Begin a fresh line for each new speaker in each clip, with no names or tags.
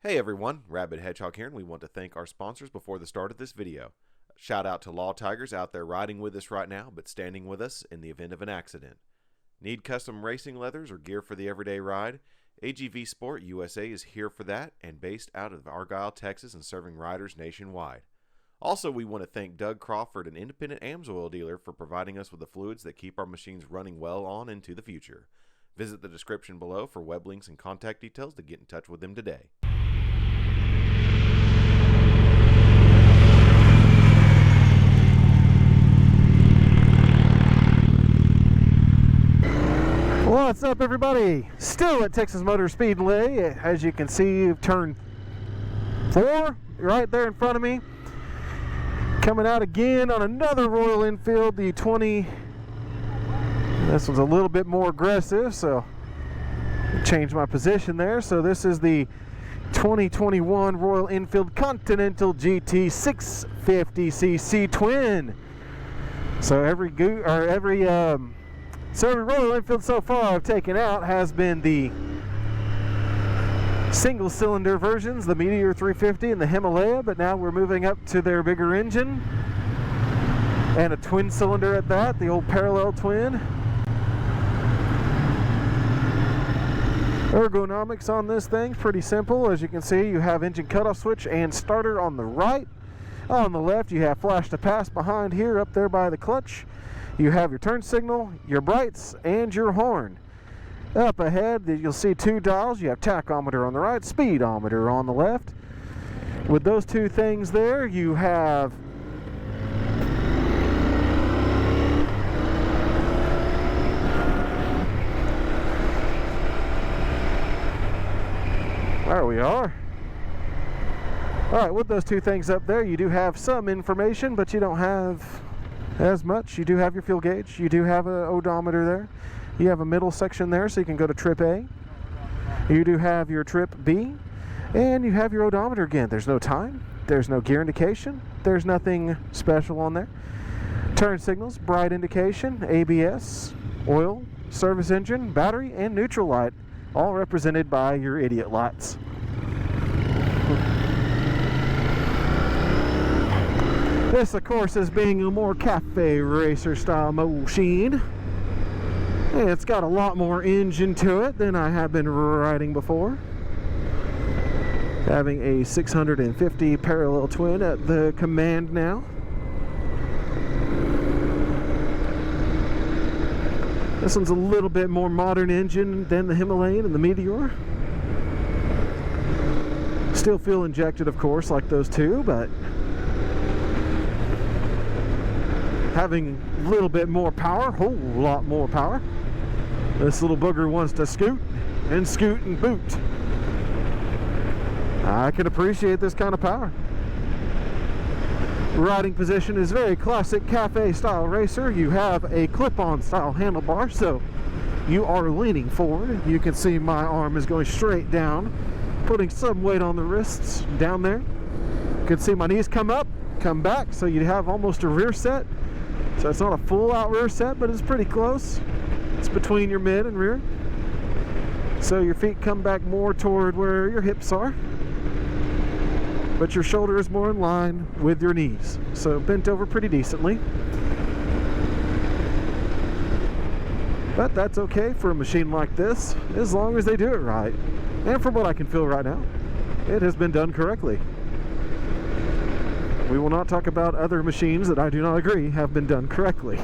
Hey everyone, Rabid Hedgehog here, and we want to thank our sponsors before the start of this video. Shout out to Law Tigers out there riding with us right now, but standing with us in the event of an accident. Need custom racing leathers or gear for the everyday ride? AGVSportUSA is here for that, and based out of Argyle, Texas, and serving riders nationwide. Also, we want to thank Doug Crawford, an independent AMSOIL dealer, for providing us with the fluids that keep our machines running well on into the future. Visit the description below for web links and contact details to get in touch with them today.
What's up, everybody? Still at Texas Motor Speedway. As you can see, turn 4 right there in front of me. Coming out again on another Royal Enfield, the 20. This one's a little bit more aggressive, so change my position there. So this is the 2021 Royal Enfield Continental GT 650cc twin. So every Royal Enfield so far I've taken out has been the single cylinder versions, the Meteor 350 and the Himalaya, but now we're moving up to their bigger engine and a twin cylinder at that, the old parallel twin. Ergonomics on this thing, pretty simple. As you can see, you have engine cutoff switch and starter on the right. On the left, you have flash to pass behind here, up there by the clutch. You have your turn signal, your brights, and your horn. Up ahead, you'll see 2 dials. You have tachometer on the right, speedometer on the left. With those 2 things there, you have there we are. Alright, with those 2 things up there, you do have some information, but you don't have as much. You do have your fuel gauge, you do have an odometer there, you have a middle section there so you can go to trip A, you do have your trip B, and you have your odometer again. There's no time, there's no gear indication, there's nothing special on there. Turn signals, bright indication, ABS, oil, service engine, battery, and neutral light, all represented by your idiot lights. This, of course, is being a more cafe racer style machine. And it's got a lot more engine to it than I have been riding before. Having a 650 parallel twin at the command now. This one's a little bit more modern engine than the Himalayan and the Meteor. Still fuel injected, of course, like those 2, but having a little bit more power, whole lot more power. This little booger wants to scoot and boot. I can appreciate this kind of power. Riding position is very classic cafe style racer. You have a clip-on style handlebar, so you are leaning forward. You can see my arm is going straight down, putting some weight on the wrists down there. You can see my knees come up, come back, so you have almost a rear set. So it's not a full out rear set, but it's pretty close. It's between your mid and rear. So your feet come back more toward where your hips are, but your shoulder is more in line with your knees. So bent over pretty decently. But that's okay for a machine like this, as long as they do it right. And from what I can feel right now, it has been done correctly. We will not talk about other machines that I do not agree have been done correctly.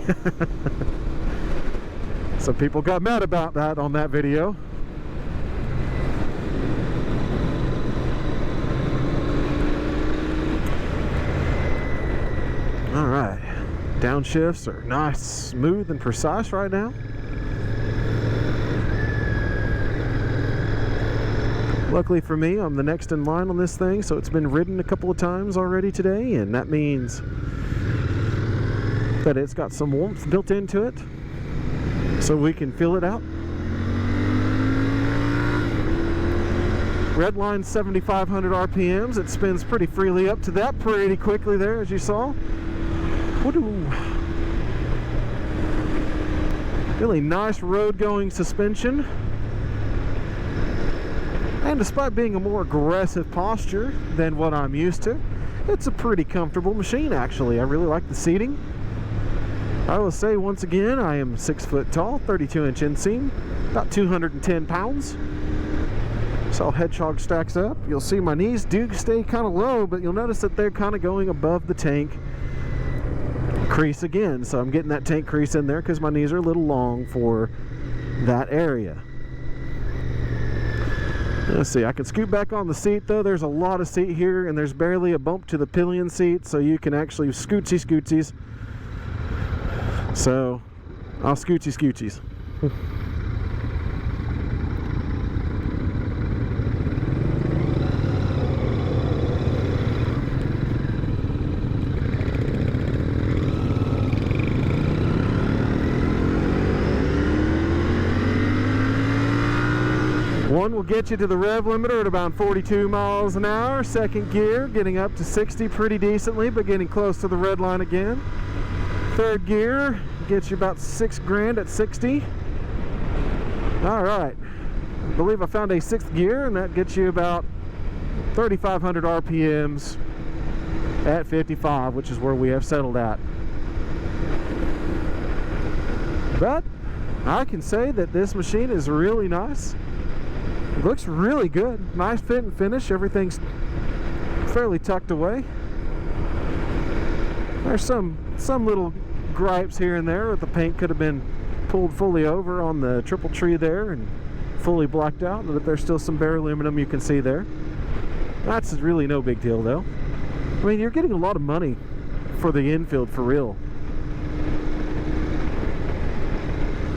Some people got mad about that on that video. Alright, downshifts are nice, smooth, and precise right now. Luckily for me, I'm the next in line on this thing, so it's been ridden a couple of times already today, and that means that it's got some warmth built into it, so we can feel it out. Red line 7,500 RPMs. It spins pretty freely up to that pretty quickly there, as you saw. Really nice road-going suspension. And despite being a more aggressive posture than what I'm used to, it's a pretty comfortable machine actually. I really like the seating. I will say once again, I am 6 foot tall, 32-inch inseam, about 210 pounds. So Hedgehog stacks up. You'll see my knees do stay kind of low, but you'll notice that they're kind of going above the tank crease again. So I'm getting that tank crease in there because my knees are a little long for that area. Let's see, I can scoot back on the seat though. There's a lot of seat here and there's barely a bump to the pillion seat, so you can actually scootsies. So I'll scootsies. One will get you to the rev limiter at about 42 miles an hour. Second gear getting up to 60 pretty decently, but getting close to the red line again. Third gear gets you about $6 grand at 60. All right, I believe I found a sixth gear, and that gets you about 3,500 RPMs at 55, which is where we have settled at. But I can say that this machine is really nice. It looks really good. Nice fit and finish. Everything's fairly tucked away. There's some little gripes here and there. The paint could have been pulled fully over on the triple tree there and fully blacked out, but there's still some bare aluminum you can see there. That's really no big deal though. I mean, you're getting a lot of money for the Enfield for real.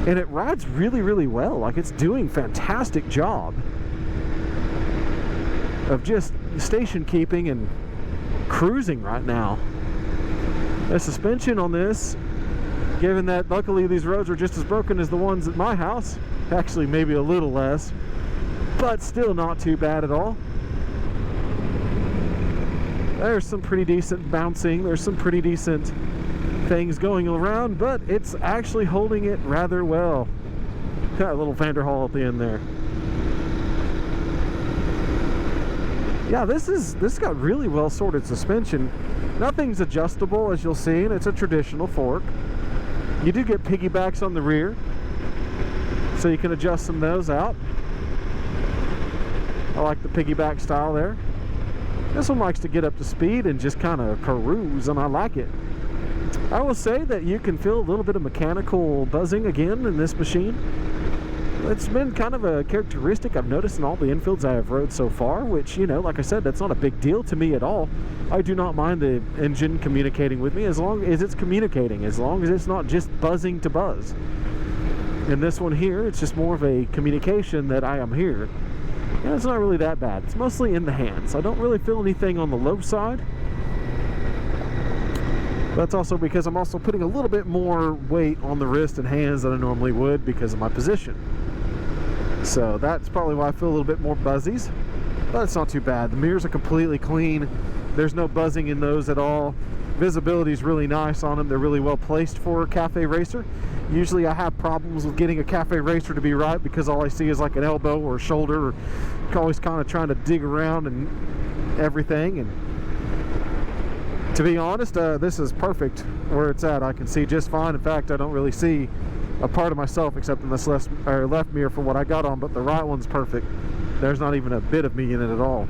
And it rides really, really well. Like, it's doing a fantastic job of just station keeping and cruising right now. The suspension on this, given that luckily these roads are just as broken as the ones at my house, actually maybe a little less, but still not too bad at all. There's some pretty decent bouncing, there's some pretty decent things going around, but it's actually holding it rather well. Got a little Vanderhaal at the end there. Yeah, this got really well sorted suspension. Nothing's adjustable, as you'll see, and it's a traditional fork. You do get piggybacks on the rear, so you can adjust some of those out. I like the piggyback style there. This one likes to get up to speed and just kind of cruise, and I like it. I will say that you can feel a little bit of mechanical buzzing again in this machine. It's been kind of a characteristic I've noticed in all the Enfields I have rode so far, which, you know, like I said, that's not a big deal to me at all. I do not mind the engine communicating with me as long as it's communicating, as long as it's not just buzzing to buzz. In this one here, it's just more of a communication that I am here. And it's not really that bad. It's mostly in the hands. I don't really feel anything on the low side. That's also because I'm also putting a little bit more weight on the wrist and hands than I normally would because of my position. So that's probably why I feel a little bit more buzzies, but it's not too bad. The mirrors are completely clean. There's no buzzing in those at all. Visibility is really nice on them. They're really well placed for a cafe racer. Usually I have problems with getting a cafe racer to be right because all I see is like an elbow or a shoulder, or always kind of trying to dig around and everything. And to be honest, this is perfect where it's at. I can see just fine. In fact, I don't really see a part of myself except in this left mirror for what I got on, but the right one's perfect. There's not even a bit of me in it at all.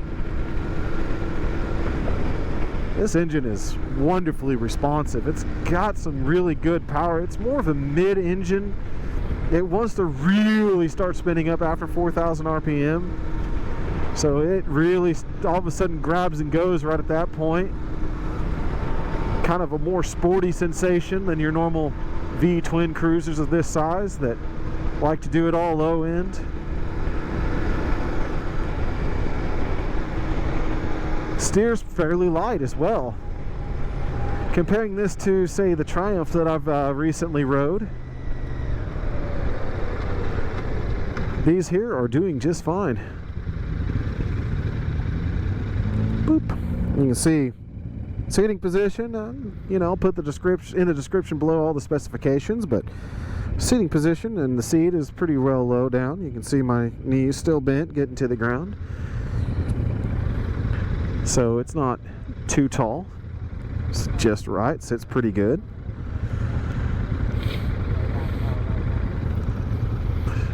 This engine is wonderfully responsive. It's got some really good power. It's more of a mid-engine. It wants to really start spinning up after 4,000 RPM. So it really all of a sudden grabs and goes right at that point. Kind of a more sporty sensation than your normal V twin cruisers of this size that like to do it all low end. Steers fairly light as well. Comparing this to, say, the Triumph that I've recently rode, these here are doing just fine. Boop. You can see seating position. You know, I'll put the description in the description below all the specifications, but Seating position, and the seat is pretty well low down. You can see my knees still bent getting to the ground. So it's not too tall. It's just right. Sits pretty good.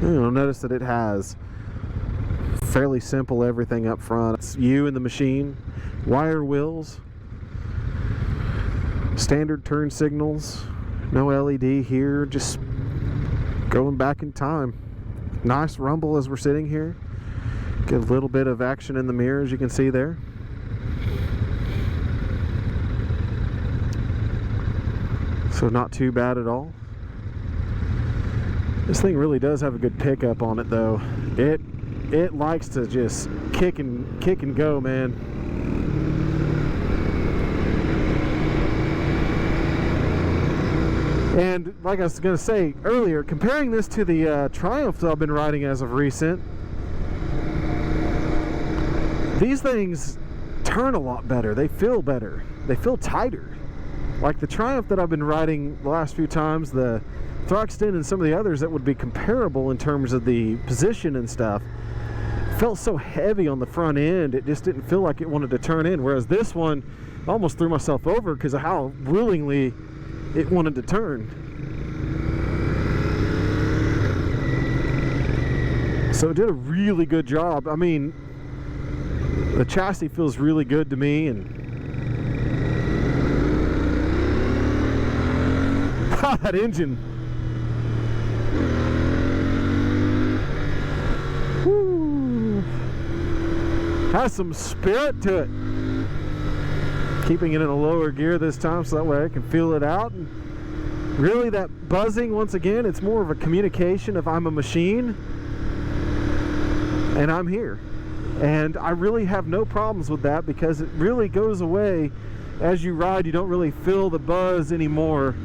You'll notice that it has fairly simple everything up front. It's you and the machine, wire wheels, standard turn signals, no LED here, just going back in time. Nice rumble as we're sitting here. Get a little bit of action in the mirrors, you can see there. So not too bad at all. This thing really does have a good pickup on it though. It likes to just kick and go, man. And like I was going to say earlier, comparing this to the Triumph that I've been riding as of recent, these things turn a lot better. They feel better. They feel tighter. Like the Triumph that I've been riding the last few times, the Thruxton and some of the others that would be comparable in terms of the position and stuff, felt so heavy on the front end, it just didn't feel like it wanted to turn in. Whereas this one, I almost threw myself over because of how willingly it wanted to turn. So it did a really good job. I mean, the chassis feels really good to me, and that engine. Woo. Has some spirit to it. Keeping it in a lower gear this time so that way I can feel it out. And really that buzzing, once again, it's more of a communication of I'm a machine and I'm here. And I really have no problems with that because it really goes away as you ride. You don't really feel the buzz anymore.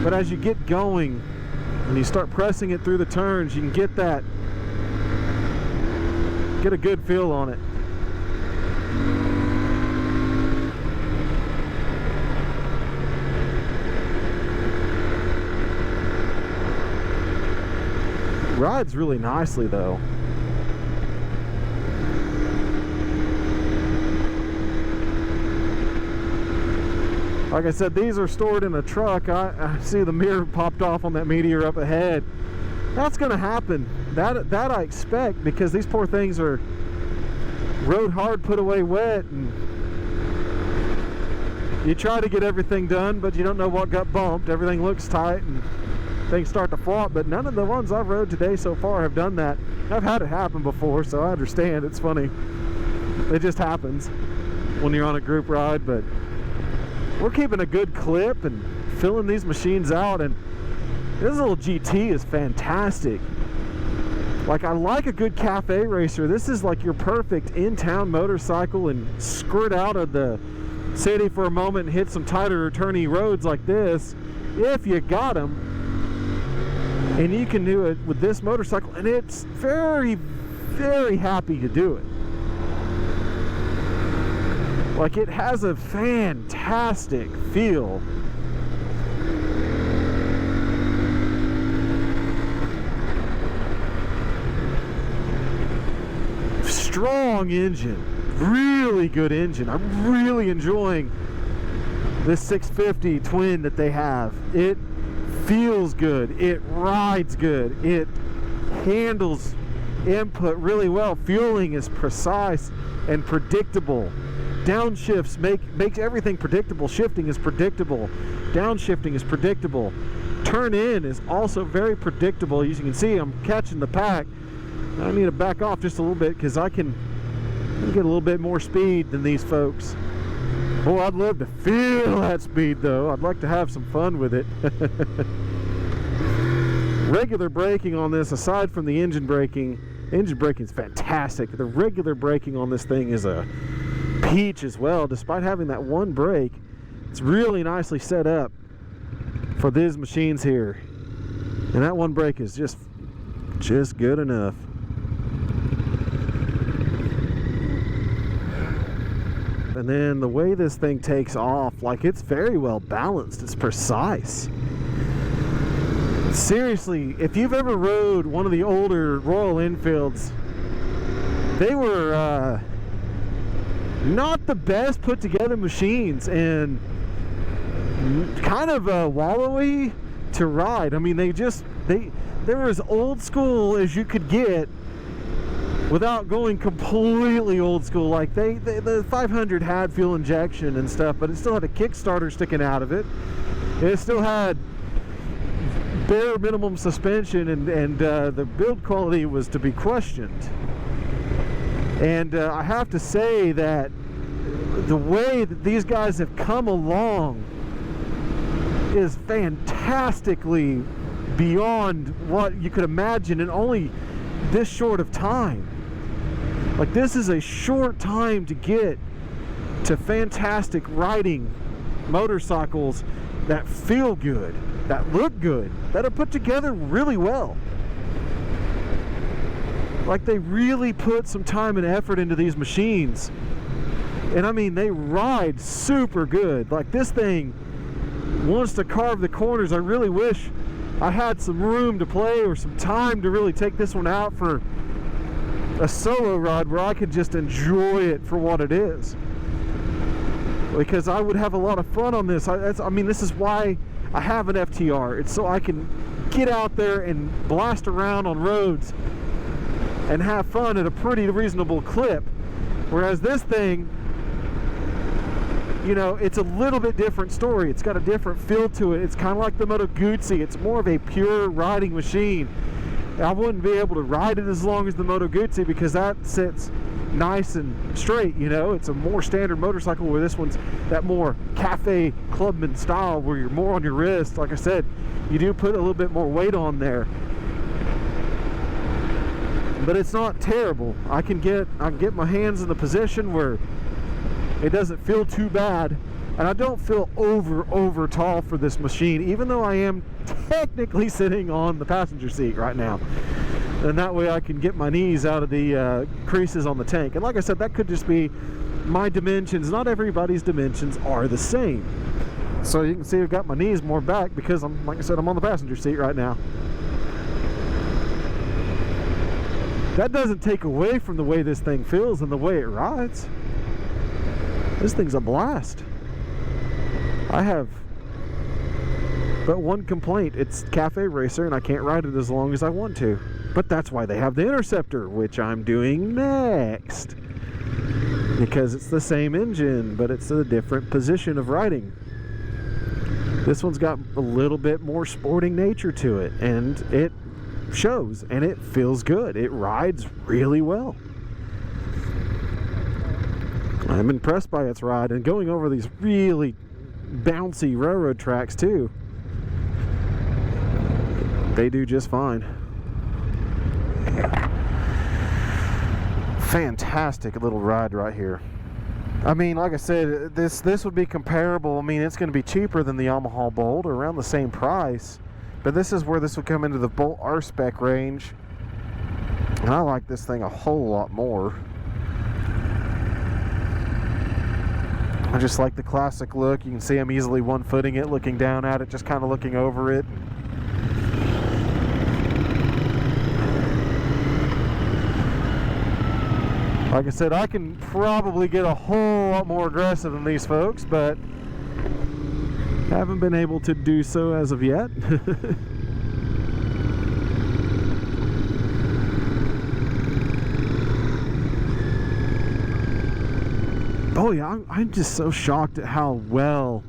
But as you get going and you start pressing it through the turns, you can get a good feel on it. Rides really nicely though. Like I said, these are stored in a truck. I see the mirror popped off on that Meteor up ahead. That's going to happen. That I expect, because these poor things are rode hard, put away wet, and you try to get everything done, but you don't know what got bumped. Everything looks tight and things start to flop, but none of the ones I've rode today so far have done that. I've had it happen before, so I understand. It's funny. It just happens when you're on a group ride, but we're keeping a good clip and filling these machines out, and this little GT is fantastic. Like, I like a good cafe racer. This is like your perfect in-town motorcycle, and squirt out of the city for a moment and hit some tighter turny roads like this if you got them. And you can do it with this motorcycle, and it's very, very happy to do it. Like, it has a fantastic feel. Strong engine, really good engine. I'm really enjoying this 650 twin that they have. It feels good, it rides good, it handles input really well. Fueling is precise and predictable. Downshifts makes everything predictable. Shifting is predictable. Downshifting is predictable. Turn in is also very predictable. As you can see, I'm catching the pack. I need to back off just a little bit because I can get a little bit more speed than these folks. Boy, I'd love to feel that speed though. I'd like to have some fun with it. Regular braking on this, aside from the engine braking is fantastic. The regular braking on this thing is a peach as well. Despite having that one brake, it's really nicely set up for these machines here. And that one brake is just good enough. And then the way this thing takes off, like, it's very well balanced. It's precise. Seriously, if you've ever rode one of the older Royal Enfields, they were not the best put together machines and kind of wallowy to ride. I mean, they were as old school as you could get without going completely old school. Like the 500 had fuel injection and stuff, but it still had a Kickstarter sticking out of it. It still had bare minimum suspension, and the build quality was to be questioned. And I have to say that the way that these guys have come along is fantastically beyond what you could imagine in only this short of time. Like, this is a short time to get to fantastic riding motorcycles that feel good, that look good, that are put together really well. Like, they really put some time and effort into these machines. And I mean, they ride super good. Like, this thing wants to carve the corners. I really wish I had some room to play or some time to really take this one out for a solo ride where I could just enjoy it for what it is. Because I would have a lot of fun on this. I mean, this is why I have an FTR. It's so I can get out there and blast around on roads and have fun at a pretty reasonable clip. Whereas this thing, you know, it's a little bit different story. It's got a different feel to it. It's kind of like the Moto Guzzi. It's more of a pure riding machine. I wouldn't be able to ride it as long as the Moto Guzzi because that sits nice and straight, you know. It's a more standard motorcycle, where this one's that more cafe clubman style where you're more on your wrist. Like I said, you do put a little bit more weight on there, but it's not terrible. I can get my hands in the position where it doesn't feel too bad, and I don't feel over tall for this machine, even though I am technically sitting on the passenger seat right now. And that way I can get my knees out of the creases on the tank. And like I said, that could just be my dimensions. Not everybody's dimensions are the same. So you can see I've got my knees more back because I'm, like I said, I'm on the passenger seat right now. That doesn't take away from the way this thing feels and the way it rides. This thing's a blast. I have but one complaint. It's Cafe Racer and I can't ride it as long as I want to. But that's why they have the Interceptor, which I'm doing next. Because it's the same engine, but it's a different position of riding. This one's got a little bit more sporting nature to it, and it shows, and it feels good. It rides really well. I'm impressed by its ride, and going over these really bouncy railroad tracks too. They do just fine. Fantastic little ride right here. I mean, like I said, this would be comparable. I mean, it's going to be cheaper than the Yamaha Bolt, or around the same price, but this is where this would come into the Bolt R-Spec range, and I like this thing a whole lot more. I just like the classic look. You can see I'm easily one-footing it, looking down at it, just kind of looking over it. Like I said, I can probably get a whole lot more aggressive than these folks, but haven't been able to do so as of yet. Oh yeah, I'm just so shocked at how well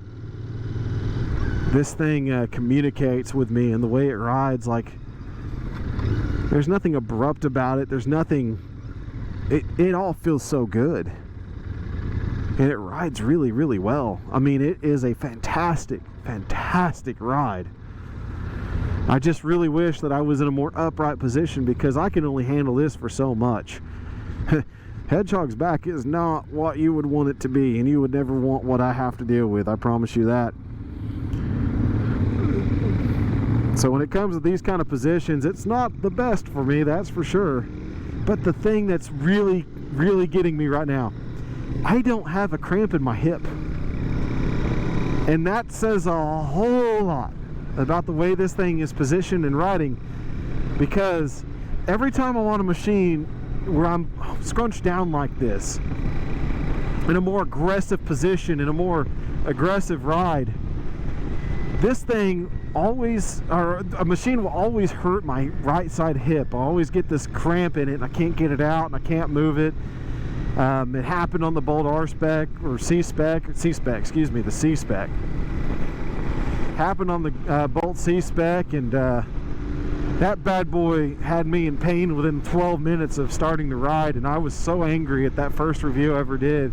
this thing communicates with me and the way it rides. Like, there's nothing abrupt about it. There's nothing... It all feels so good, and it rides really, really well. I mean, it is a fantastic ride. I just really wish that I was in a more upright position, because I can only handle this for so much. Hedgehog's back is not what you would want it to be, and you would never want what I have to deal with, I promise you that. So when it comes to these kind of positions, it's not the best for me, that's for sure. But the thing that's really, really getting me right now, I don't have a cramp in my hip. And that says a whole lot. about the way this thing is positioned and riding, because every time I'm on a machine where I'm scrunched down like this, in a more aggressive position, in a more aggressive ride, this thing always, or a machine will always hurt my right side hip. I always get this cramp in it and I can't get it out and I can't move it. It happened on the Bolt R spec, or C-spec, excuse me, the C-spec. Happened on the Bolt C-spec, and that bad boy had me in pain within 12 minutes of starting to ride, and I was so angry at that first review I ever did.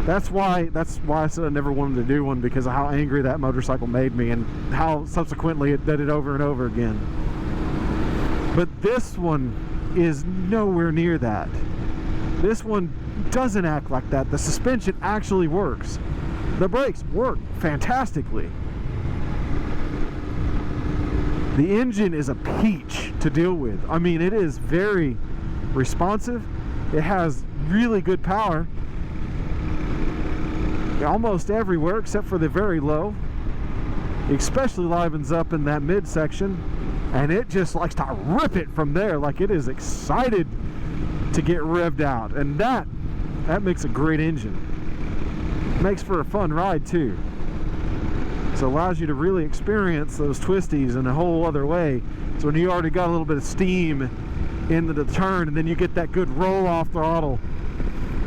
That's why I said I never wanted to do one, because of how angry that motorcycle made me and how subsequently it did it over and over again. But this one is nowhere near that. This one doesn't act like that. The suspension actually works. The brakes work fantastically. The engine is a peach to deal with. I mean, it is very responsive. It has really good power almost everywhere except for the very low. It especially livens up in that midsection, and it just likes to rip it from there like it is excited to get revved out, and that makes a great engine. Makes for a fun ride too. So it allows you to really experience those twisties in a whole other way. So when you already got a little bit of steam into the turn, and then you get that good roll off throttle,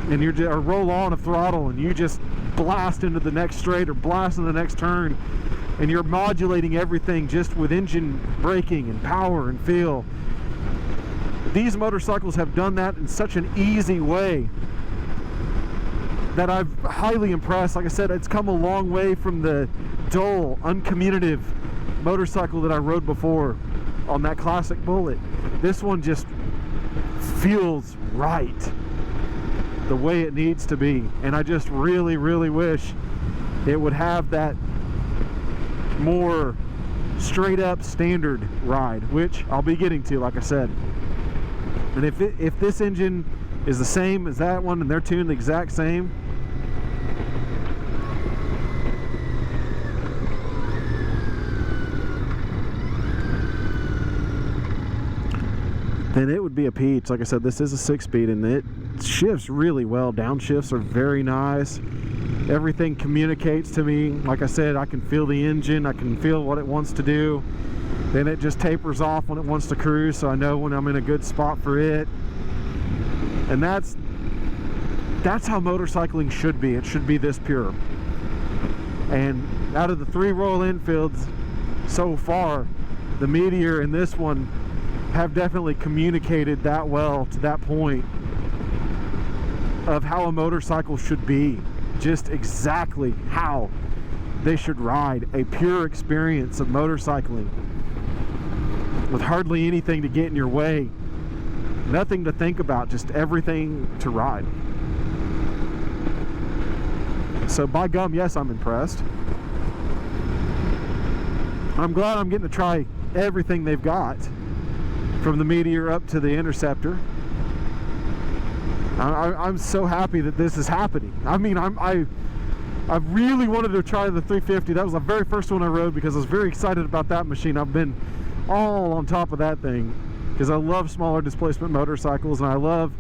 and you're just, or roll on a throttle, and you just blast into the next straight or blast into the next turn, and you're modulating everything just with engine braking and power and feel. These motorcycles have done that in such an easy way that I'm highly impressed. Like I said, it's come a long way from the dull, uncommunicative motorcycle that I rode before on that classic Bullet. This one just feels right, the way it needs to be, and I just really, really wish it would have that more straight up standard ride, which I'll be getting to, like I said. And if this engine is the same as that one and they're tuned the exact same, then it would be a peach. Like I said, this is a 6-speed, and it shifts really well. Downshifts are very nice. Everything communicates to me. Like I said, I can feel the engine, I can feel what it wants to do. Then it just tapers off when it wants to cruise, so I know when I'm in a good spot for it. And that's how motorcycling should be. It should be this pure. And out of the 3 Royal Enfields so far, the Meteor and this one have definitely communicated that well to that point of how a motorcycle should be. Just exactly how they should ride. A pure experience of motorcycling, with hardly anything to get in your way, nothing to think about, just everything to ride. So by gum, yes, I'm impressed. I'm glad I'm getting to try everything they've got, from the Meteor up to the Interceptor. I'm so happy that this is happening. I mean, I really wanted to try the 350. That was the very first one I rode because I was very excited about that machine. I've been all on top of that thing because I love smaller displacement motorcycles, and I love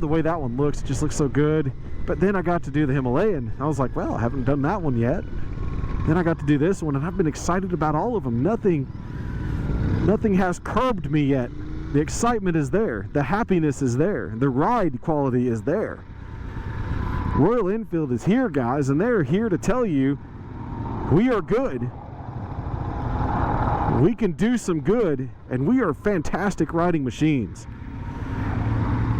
the way that one looks. It just looks so good. But then I got to do the Himalayan. I was like, well, I haven't done that one yet. Then I got to do this one, and I've been excited about all of them. Nothing has curbed me yet. The excitement is there. The happiness is there. The ride quality is there. Royal Enfield is here, guys, and they're here to tell you we are good. We can do some good, and we are fantastic riding machines.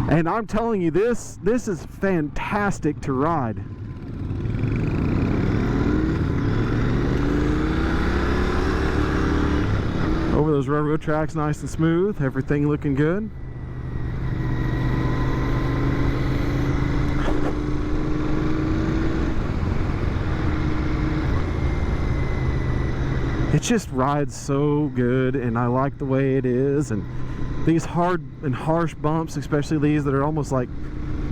And I'm telling you, this is fantastic to ride. Over those railroad tracks, nice and smooth, everything looking good. It just rides so good, and I like the way it is. And these hard and harsh bumps, especially these that are almost like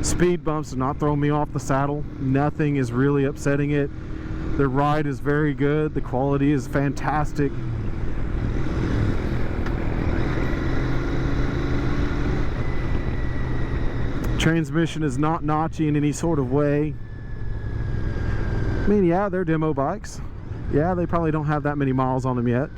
speed bumps, are not throwing me off the saddle. Nothing is really upsetting it. The ride is very good. The quality is fantastic. Transmission is not notchy in any sort of way. I mean, yeah, they're demo bikes. Yeah, they probably don't have that many miles on them yet.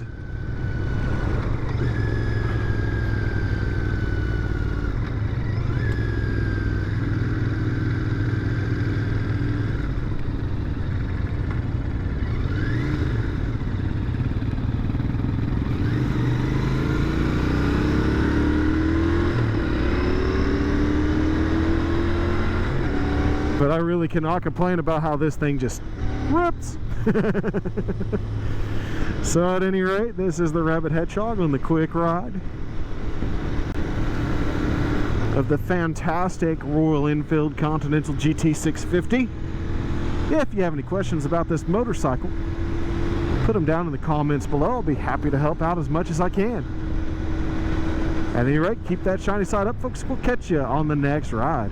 But I really cannot complain about how this thing just rips. So at any rate, this is the Rabid Hedgehog on the quick ride of the fantastic Royal Enfield Continental GT650. If you have any questions about this motorcycle, put them down in the comments below. I'll be happy to help out as much as I can. At any rate, keep that shiny side up, folks. We'll catch you on the next ride.